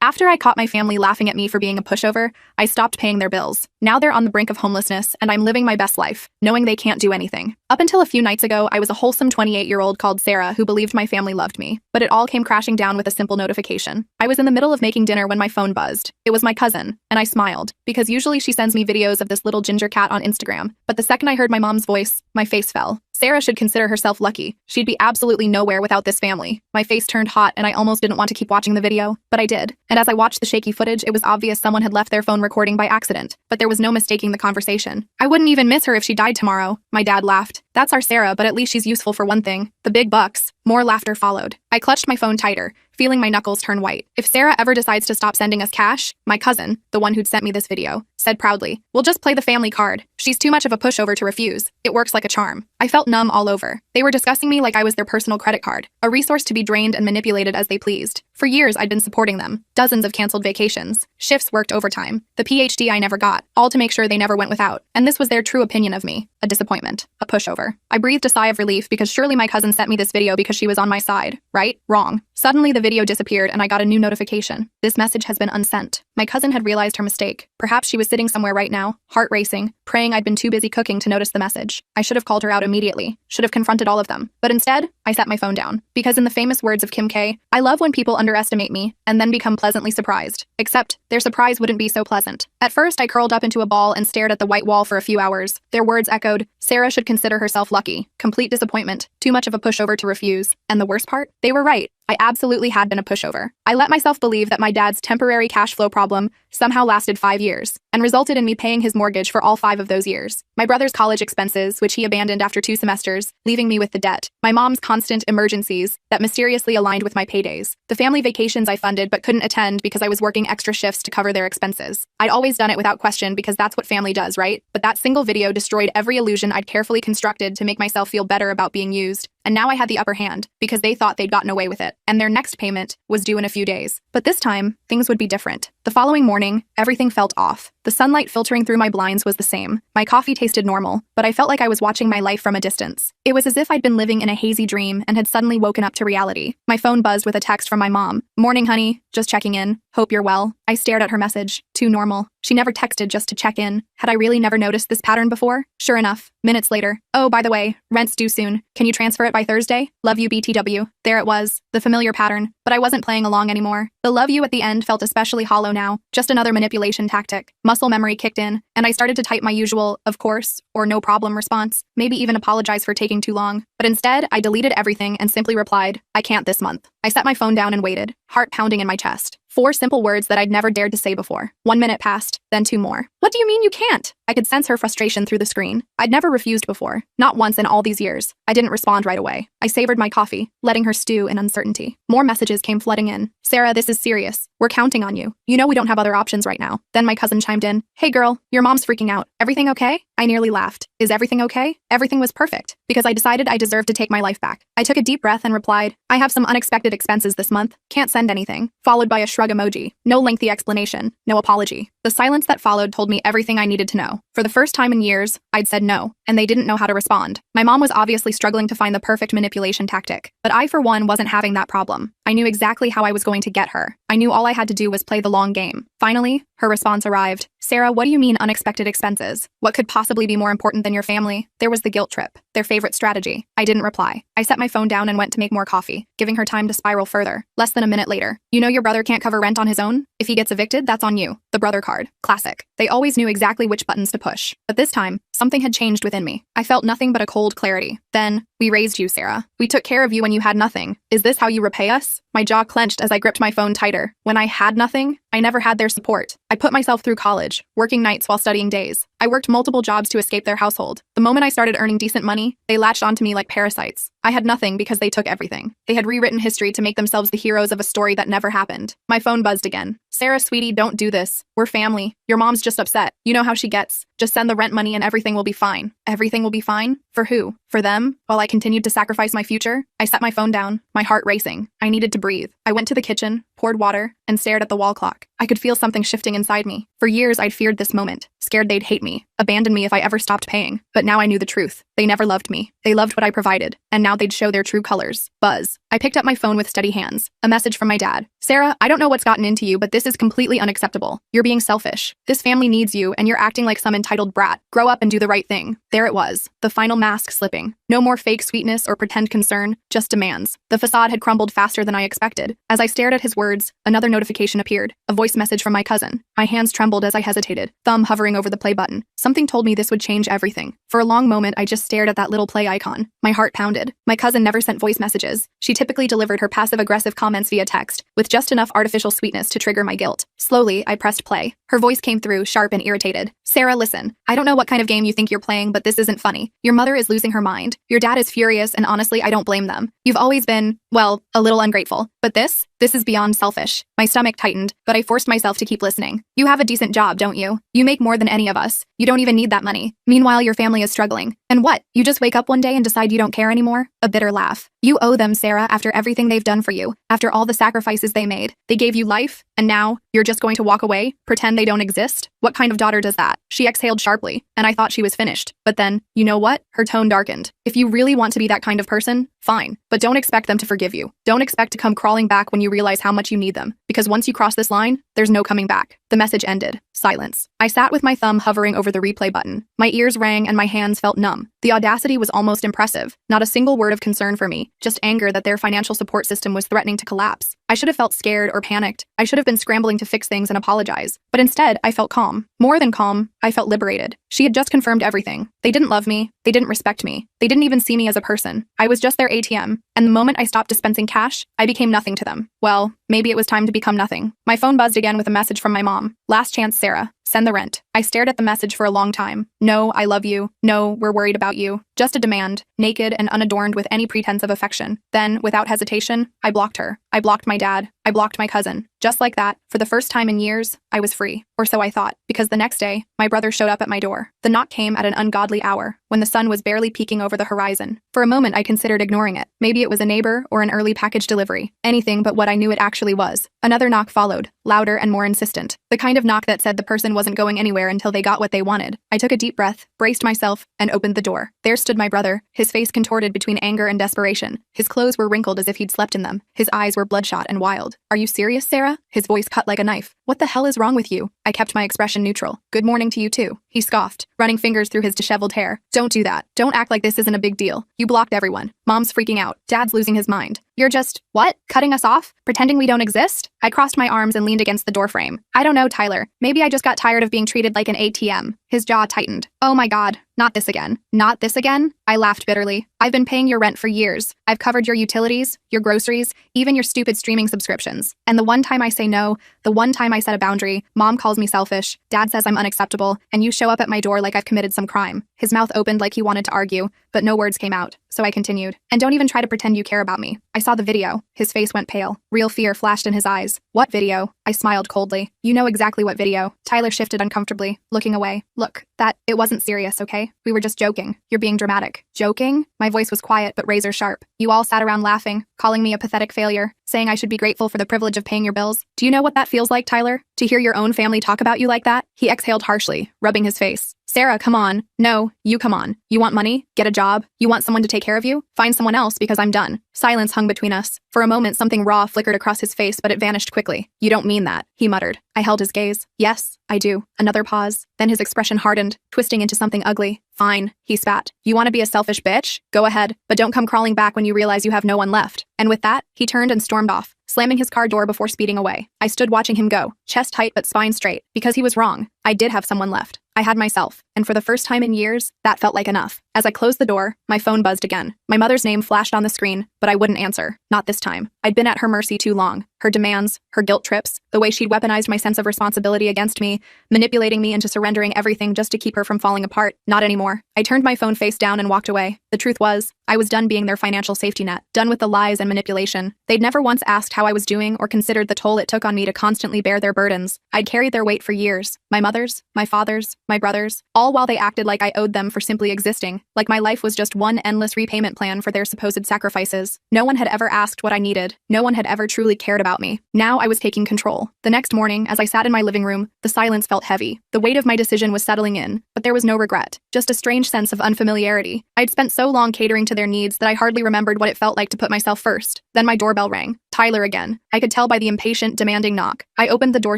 After I caught my family laughing at me for being a pushover, I stopped paying their bills. Now they're on the brink of homelessness, and I'm living my best life, knowing they can't do anything. Up until a few nights ago, I was a wholesome 28-year-old called Sarah who believed my family loved me. But it all came crashing down with a simple notification. I was in the middle of making dinner when my phone buzzed. It was my cousin, and I smiled, because usually she sends me videos of this little ginger cat on Instagram. But the second I heard my mom's voice, my face fell. Sarah should consider herself lucky. She'd be absolutely nowhere without this family. My face turned hot and I almost didn't want to keep watching the video, but I did. And as I watched the shaky footage, it was obvious someone had left their phone recording by accident, but there was no mistaking the conversation. I wouldn't even miss her if she died tomorrow. My dad laughed. That's our Sarah, but at least she's useful for one thing. The big bucks. More laughter followed. I clutched my phone tighter, feeling my knuckles turn white. If Sarah ever decides to stop sending us cash, my cousin, the one who'd sent me this video, said proudly, "We'll just play the family card. She's too much of a pushover to refuse. It works like a charm." I felt numb all over. They were discussing me like I was their personal credit card, a resource to be drained and manipulated as they pleased. For years, I'd been supporting them. Dozens of canceled vacations, shifts worked overtime, the PhD I never got, all to make sure they never went without. And this was their true opinion of me. A disappointment. A pushover. I breathed a sigh of relief because surely my cousin sent me this video because she was on my side. Right? Wrong. Suddenly, the video disappeared and I got a new notification. This message has been unsent. My cousin had realized her mistake. Perhaps she was sitting somewhere right now, heart racing, praying I'd been too busy cooking to notice the message. I should have called her out immediately. Should have confronted all of them. But instead, I set my phone down. Because in the famous words of Kim K, I love when people underestimate me and then become pleasantly surprised. Except, their surprise wouldn't be so pleasant. At first, I curled up into a ball and stared at the white wall for a few hours. Their words echoed, "Sarah should consider herself lucky." Complete disappointment. Too much of a pushover to refuse. And the worst part? They were right. I absolutely had been a pushover. I let myself believe that my dad's temporary cash flow problem somehow lasted 5 years and resulted in me paying his mortgage for all 5 of those years. My brother's college expenses, which he abandoned after 2 semesters, leaving me with the debt. My mom's constant emergencies that mysteriously aligned with my paydays. The family vacations I funded but couldn't attend because I was working extra shifts to cover their expenses. I'd always done it without question because that's what family does, right? But that single video destroyed every illusion I'd carefully constructed to make myself feel better about being used. And now I had the upper hand because they thought they'd gotten away with it. And their next payment was due in a few days. But this time, things would be different. The following morning, everything felt off. The sunlight filtering through my blinds was the same. My coffee tasted normal, but I felt like I was watching my life from a distance. It was as if I'd been living in a hazy dream and had suddenly woken up to reality. My phone buzzed with a text from my mom. "Morning, honey. Just checking in. Hope you're well." I stared at her message. Too normal. She never texted just to check in. Had I really never noticed this pattern before? Sure enough, minutes later. "Oh, by the way, rent's due soon. Can you transfer it by Thursday? Love you, BTW." There it was, the familiar pattern, but I wasn't playing along anymore. The "love you" at the end felt especially hollow now, just another manipulation tactic. Muscle memory kicked in, and I started to type my usual, "of course," or "no problem" response, maybe even apologize for taking too long. But instead, I deleted everything and simply replied, "I can't this month." I set my phone down and waited, heart pounding in my chest. 4 simple words that I'd never dared to say before. 1 minute passed, then 2 more. "What do you mean you can't?" I could sense her frustration through the screen. I'd never refused before, not once in all these years. I didn't respond right away. I savored my coffee, letting her stew in uncertainty. More messages came flooding in. "Sarah, this is serious. We're counting on you. You know we don't have other options right now." Then my cousin chimed in. "Hey girl, your mom's freaking out. Everything okay?" I nearly laughed. Is everything okay? Everything was perfect, because I decided I deserved to take my life back. I took a deep breath and replied, "I have some unexpected expenses this month. Can't send anything." Followed by a shrug emoji. No lengthy explanation. No apology. The silence that followed told me everything I needed to know. For the first time in years, I'd said no, and they didn't know how to respond. My mom was obviously struggling to find the perfect manipulation tactic, but I, for one, wasn't having that problem. I knew exactly how I was going to get her. I knew all I had to do was play the long game. Finally, her response arrived. "Sarah, what do you mean unexpected expenses? What could possibly be more important than your family?" There was the guilt trip, their favorite strategy. I didn't reply. I set my phone down and went to make more coffee, giving her time to spiral further. Less than a minute later. "You know your brother can't cover rent on his own? If he gets evicted, that's on you." The brother card. Classic. They always knew exactly which buttons to push. But this time, something had changed within me. I felt nothing but a cold clarity. Then, "We raised you, Sarah. We took care of you when you had nothing. Is this how you repay us?" My jaw clenched as I gripped my phone tighter. When I had nothing, I never had their support. I put myself through college, working nights while studying days. I worked multiple jobs to escape their household. The moment I started earning decent money, they latched onto me like parasites. I had nothing because they took everything. They had rewritten history to make themselves the heroes of a story that never happened. My phone buzzed again. "Sarah, sweetie, don't do this. We're family. Your mom's just upset. You know how she gets. Just send the rent money and everything will be fine." Everything will be fine? For who? For them? While I continued to sacrifice my future? I set my phone down, my heart racing. I needed to breathe. I went to the kitchen, poured water, and stared at the wall clock. I could feel something shifting inside me. For years, I'd feared this moment, scared they'd hate me, abandon me if I ever stopped paying. But now I knew the truth. They never loved me. They loved what I provided, and now they'd show their true colors. Buzz. I picked up my phone with steady hands. A message from my dad. Sarah, I don't know what's gotten into you, but this is completely unacceptable. You're being selfish. This family needs you, and you're acting like some entitled brat. Grow up and do the right thing. There it was, the final mask slipping. No more fake sweetness or pretend concern, just demands. The facade had crumbled faster than I expected. As I stared at his words, another notification appeared, a voice message from my cousin. My hands trembled as I hesitated, thumb hovering over the play button. Something told me this would change everything. For a long moment, I just stared at that little play icon. My heart pounded. My cousin never sent voice messages. She typically delivered her passive-aggressive comments via text, with just enough artificial sweetness to trigger my guilt. Slowly, I pressed play. Her voice came through, sharp and irritated. Sarah, listen. I don't know what kind of game you think you're playing, but this isn't funny. Your mother is losing her mind. Your dad is furious, and honestly, I don't blame them. You've always been, well, a little ungrateful. But this is beyond selfish. My stomach tightened, but I forced myself to keep listening. You have a decent job, don't you? You make more than any of us. You don't even need that money. Meanwhile, your family is struggling. And what? You just wake up one day and decide you don't care anymore? A bitter laugh. You owe them, Sarah, after everything they've done for you, after all the sacrifices they made. They gave you life, and now you're just going to walk away, pretend they don't exist? What kind of daughter does that? She exhaled sharply, and I thought she was finished. But then, you know what? Her tone darkened. If you really want to be that kind of person, fine. But don't expect them to forgive you. Don't expect to come crawling back when you realize how much you need them. Because once you cross this line, there's no coming back. The message ended. Silence. I sat with my thumb hovering over the replay button. My ears rang and my hands felt numb. The audacity was almost impressive. Not a single word of concern for me, just anger that their financial support system was threatening to collapse. I should have felt scared or panicked. I should have been scrambling to fix things and apologize. But instead, I felt calm. More than calm, I felt liberated. She had just confirmed everything. They didn't love me. They didn't respect me. They didn't even see me as a person. I was just their ATM. And the moment I stopped dispensing cash, I became nothing to them. Well, maybe it was time to become nothing. My phone buzzed again with a message from my mom. Last chance, Sarah. Send the rent. I stared at the message for a long time. No, I love you. No, we're worried about you. Just a demand, naked and unadorned with any pretense of affection. Then, without hesitation, I blocked her. I blocked my dad. I blocked my cousin. Just like that, for the first time in years, I was free. Or so I thought, because the next day, my brother showed up at my door. The knock came at an ungodly hour, when the sun was barely peeking over the horizon. For a moment, I considered ignoring it. Maybe it was a neighbor or an early package delivery. Anything but what I knew it actually was. Another knock followed, louder and more insistent. The kind of knock that said the person wasn't going anywhere until they got what they wanted. I took a deep breath, braced myself, and opened the door. There stood my brother, his face contorted between anger and desperation. His clothes were wrinkled as if he'd slept in them. His eyes were bloodshot and wild. Are you serious, Sarah? His voice cut like a knife. What the hell is wrong with you? I kept my expression neutral. Good morning to you too. He scoffed, running fingers through his disheveled hair. Don't do that. Don't act like this isn't a big deal. You blocked everyone. Mom's freaking out. Dad's losing his mind. You're just, what? Cutting us off? Pretending we don't exist? I crossed my arms and leaned against the doorframe. I don't know, Tyler. Maybe I just got tired of being treated like an ATM. His jaw tightened. Oh my God. Not this again. Not this again? I laughed bitterly. I've been paying your rent for years. I've covered your utilities, your groceries, even your stupid streaming subscriptions. And the one time I say no, the one time I set a boundary, Mom calls me selfish, Dad says I'm unacceptable, and you show up at my door like I've committed some crime. His mouth opened like he wanted to argue, but no words came out. So I continued. And don't even try to pretend you care about me. I saw the video. His face went pale. Real fear flashed in his eyes. What video? I smiled coldly. You know exactly what video. Tyler shifted uncomfortably, looking away. Look, it wasn't serious, okay? We were just joking. You're being dramatic. Joking? My voice was quiet but razor sharp. You all sat around laughing, calling me a pathetic failure, saying I should be grateful for the privilege of paying your bills. Do you know what that feels like, Tyler? To hear your own family talk about you like that? He exhaled harshly, rubbing his face. Sarah, come on. No, you come on. You want money? Get a job? You want someone to take care of you? Find someone else because I'm done. Silence hung between us. For a moment, something raw flickered across his face, but it vanished quickly. You don't mean that, he muttered. I held his gaze. Yes, I do. Another pause. Then his expression hardened, twisting into something ugly. Fine, he spat. You want to be a selfish bitch? Go ahead, but don't come crawling back when you realize you have no one left. And with that, he turned and stormed off, slamming his car door before speeding away. I stood watching him go, chest tight but spine straight, because he was wrong. I did have someone left. I had myself, and for the first time in years, that felt like enough. As I closed the door, my phone buzzed again. My mother's name flashed on the screen, but I wouldn't answer. Not this time. I'd been at her mercy too long. Her demands, her guilt trips, the way she'd weaponized my sense of responsibility against me, manipulating me into surrendering everything just to keep her from falling apart. Not anymore. I turned my phone face down and walked away. The truth was, I was done being their financial safety net, done with the lies and manipulation. They'd never once asked how I was doing or considered the toll it took on me to constantly bear their burdens. I'd carried their weight for years. My mother's, my father's, my brother's, all all while they acted like I owed them for simply existing, like my life was just one endless repayment plan for their supposed sacrifices. No one had ever asked what I needed. No one had ever truly cared about me. Now I was taking control. The next morning, as I sat in my living room, the silence felt heavy. The weight of my decision was settling in, but there was no regret, just a strange sense of unfamiliarity. I'd spent so long catering to their needs that I hardly remembered what it felt like to put myself first. Then my doorbell rang. Tyler again. I could tell by the impatient, demanding knock. I opened the door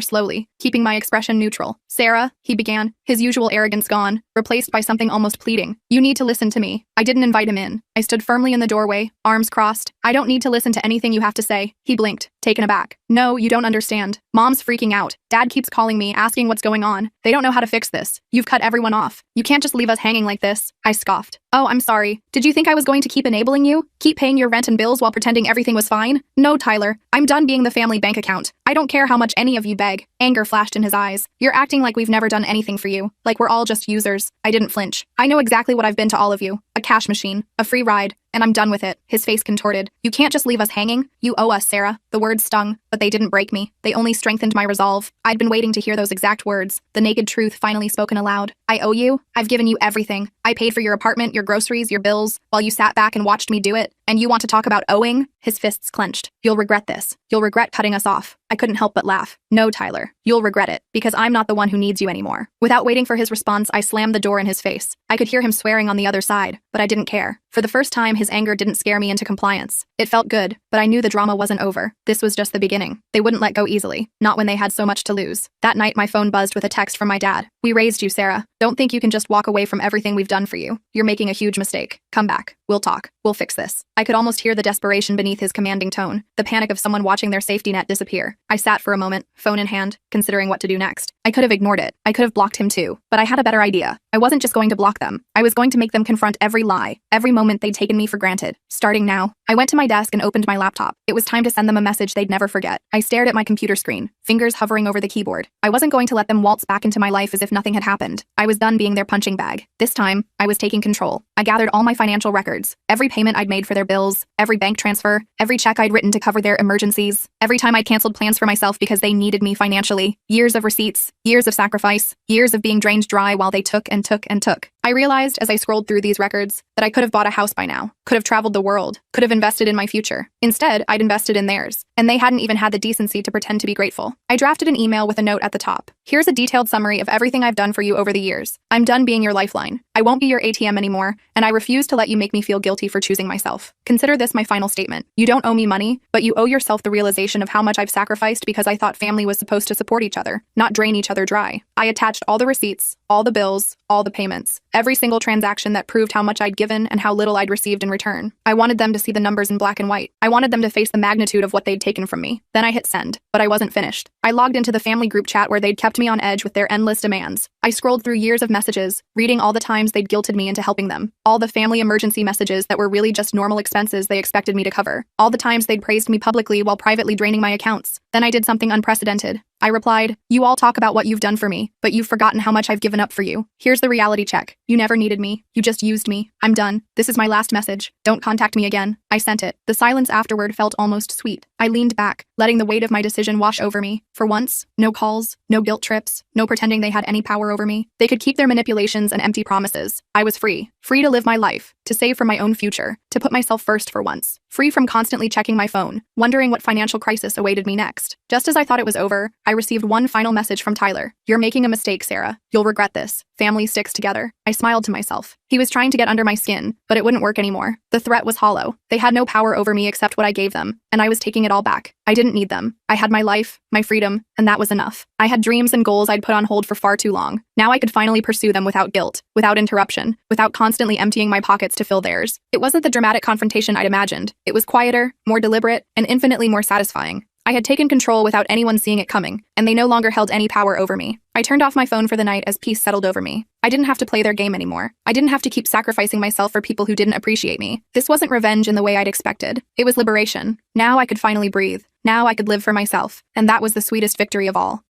slowly, keeping my expression neutral. "Sarah," he began, his usual arrogance gone, replaced by something almost pleading. "You need to listen to me." I didn't invite him in. I stood firmly in the doorway, arms crossed. "I don't need to listen to anything you have to say." He blinked, taken aback. "No, you don't understand. Mom's freaking out. Dad keeps calling me, asking what's going on. They don't know how to fix this. You've cut everyone off. You can't just leave us hanging like this." I scoffed. "Oh, I'm sorry. Did you think I was going to keep enabling you? Keep paying your rent and bills while pretending everything was fine? No, Tyler. I'm done being the family bank account. I don't care how much any of you beg." Anger flashed in his eyes. "You're acting like we've never done anything for you, like we're all just users." I didn't flinch. "I know exactly what I've been to all of you. A cash machine, a free ride, and I'm done with it." His face contorted. "You can't just leave us hanging. You owe us, Sarah." The words stung, but they didn't break me. They only strengthened my resolve. I'd been waiting to hear those exact words, the naked truth finally spoken aloud. "I owe you? I've given you everything. I paid for your apartment, your groceries, your bills, while you sat back and watched me do it. And you want to talk about owing?" His fists clenched. "You'll regret this. You'll regret cutting us off." I couldn't help but laugh. "No, Tyler. You'll regret it, because I'm not the one who needs you anymore." Without waiting for his response, I slammed the door in his face. I could hear him swearing on the other side, but I didn't care. For the first time, his anger didn't scare me into compliance. It felt good, but I knew the drama wasn't over. This was just the beginning. They wouldn't let go easily, not when they had so much to lose. That night, my phone buzzed with a text from my dad. "We raised you, Sarah. Don't think you can just walk away from everything we've done for you. You're making a huge mistake. Come back. We'll talk. We'll fix this." I could almost hear the desperation beneath his commanding tone, the panic of someone watching their safety net disappear. I sat for a moment, phone in hand, considering what to do next. I could have ignored it. I could have blocked him too, but I had a better idea. I wasn't just going to block them. I was going to make them confront every lie, every moment they'd taken me for granted. Starting now, I went to my desk and opened my laptop. It was time to send them a message they'd never forget. I stared at my computer screen, fingers hovering over the keyboard. I wasn't going to let them waltz back into my life as if nothing had happened. I was done being their punching bag. This time, I was taking control. I gathered all my financial records, every payment I'd made for their bills, every bank transfer, every check I'd written to cover their emergencies, every time I'd canceled plans for myself because they needed me financially. Years of receipts, years of sacrifice, years of being drained dry while they took and took and took. I realized as I scrolled through these records that I could have bought a house by now, could have traveled the world, could have invested in my future. Instead, I'd invested in theirs, and they hadn't even had the decency to pretend to be grateful. I drafted an email with a note at the top. "Here's a detailed summary of everything I've done for you over the years. I'm done being your lifeline. I won't be your ATM anymore, and I refuse to let you make me feel guilty for choosing myself. Consider this my final statement. You don't owe me money, but you owe yourself the realization of how much I've sacrificed because I thought family was supposed to support each other, not drain each other dry." I attached all the receipts, all the bills, all the payments, every single transaction that proved how much I'd given and how little I'd received in return. I wanted them to see the numbers in black and white. I wanted them to face the magnitude of what they'd taken from me. Then I hit send, but I wasn't finished. I logged into the family group chat where they'd kept me on edge with their endless demands. I scrolled through years of messages, reading all the times they'd guilted me into helping them, all the family emergency messages that were really just normal expenses they expected me to cover, all the times they'd praised me publicly while privately draining my accounts. Then I did something unprecedented. I replied, "You all talk about what you've done for me, but you've forgotten how much I've given up for you. Here's the reality check. You never needed me. You just used me. I'm done. This is my last message. Don't contact me again." I sent it. The silence afterward felt almost sweet. I leaned back, letting the weight of my decision wash over me. For once, no calls, no guilt trips, no pretending they had any power over me. They could keep their manipulations and empty promises. I was free. Free to live my life, to save for my own future, to put myself first for once. Free from constantly checking my phone, wondering what financial crisis awaited me next. Just as I thought it was over, I received one final message from Tyler. "You're making a mistake, Sarah. You'll regret this. Family sticks together." I smiled to myself. He was trying to get under my skin, but it wouldn't work anymore. The threat was hollow. They had no power over me except what I gave them, and I was taking it all back. I didn't need them. I had my life, my freedom, and that was enough. I had dreams and goals I'd put on hold for far too long. Now I could finally pursue them without guilt, without interruption, without constantly emptying my pockets to fill theirs. It wasn't the dramatic confrontation I'd imagined. It was quieter, more deliberate, and infinitely more satisfying. I had taken control without anyone seeing it coming, and they no longer held any power over me. I turned off my phone for the night as peace settled over me. I didn't have to play their game anymore. I didn't have to keep sacrificing myself for people who didn't appreciate me. This wasn't revenge in the way I'd expected. It was liberation. Now I could finally breathe. Now I could live for myself. And that was the sweetest victory of all.